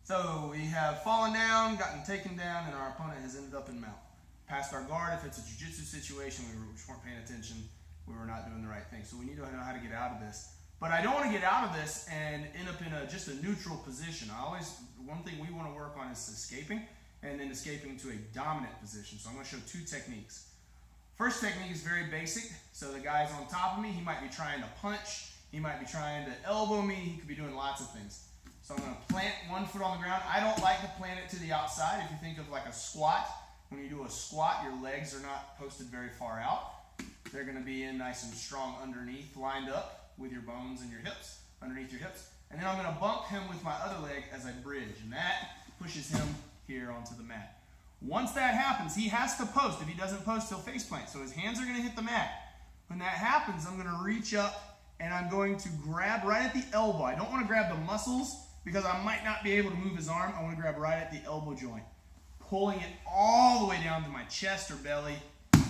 So we have fallen down, gotten taken down, and our opponent has ended up in mount. Passed our guard. If it's a jiu-jitsu situation, we weren't paying attention. We were not doing the right thing. So we need to know how to get out of this. But I don't want to get out of this and end up in just a neutral position. One thing we want to work on is escaping, and then escaping to a dominant position. So I'm going to show two techniques. First technique is very basic. So the guy's on top of me. He might be trying to punch. He might be trying to elbow me. He could be doing lots of things. So I'm going to plant one foot on the ground. I don't like to plant it to the outside. If you think of like a squat, when you do a squat, your legs are not posted very far out. They're going to be in nice and strong underneath, lined up with your bones and your hips, underneath your hips. And then I'm going to bump him with my other leg as I bridge. And that pushes him here onto the mat. Once that happens, he has to post. If he doesn't post, he'll face plant. So his hands are going to hit the mat. When that happens, I'm going to reach up and I'm going to grab right at the elbow. I don't want to grab the muscles because I might not be able to move his arm. I want to grab right at the elbow joint, pulling it all the way down to my chest or belly.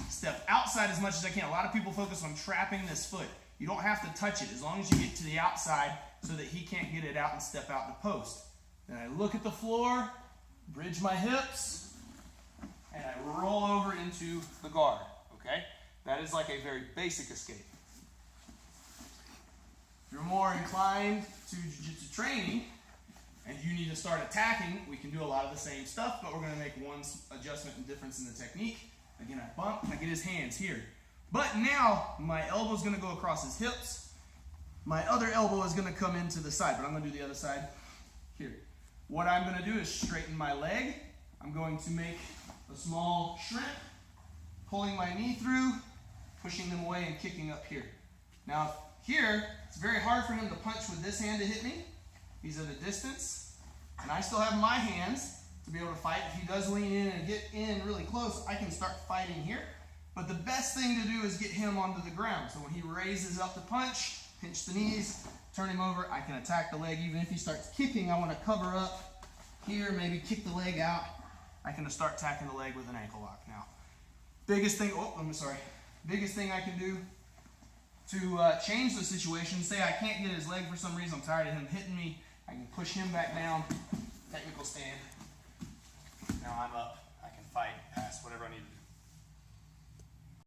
Step outside as much as I can. A lot of people focus on trapping this foot. You don't have to touch it as long as you get to the outside so that he can't get it out and step out the post. Then I look at the floor, bridge my hips, and I roll over into the guard, okay? That is like a very basic escape. If you're more inclined to jiu-jitsu training and you need to start attacking, we can do a lot of the same stuff, but we're going to make one adjustment and difference in the technique. Again, I bump, I get his hands here. But now, my elbow is going to go across his hips. My other elbow is going to come into the side, but I'm going to do the other side here. What I'm going to do is straighten my leg. I'm going to make a small shrimp, pulling my knee through, pushing them away and kicking up here. Now, here, it's very hard for him to punch with this hand to hit me. He's at a distance, and I still have my hands to be able to fight. If he does lean in and get in really close, I can start fighting here. But the best thing to do is get him onto the ground. So when he raises up to punch, pinch the knees, turn him over, I can attack the leg. Even if he starts kicking, I want to cover up here, maybe kick the leg out. I can start attacking the leg with an ankle lock now. Biggest thing I can do to change the situation, say I can't get his leg for some reason, I'm tired of him hitting me, I can push him back down, technical stand. Now I'm up, I can fight, pass, whatever I need to do.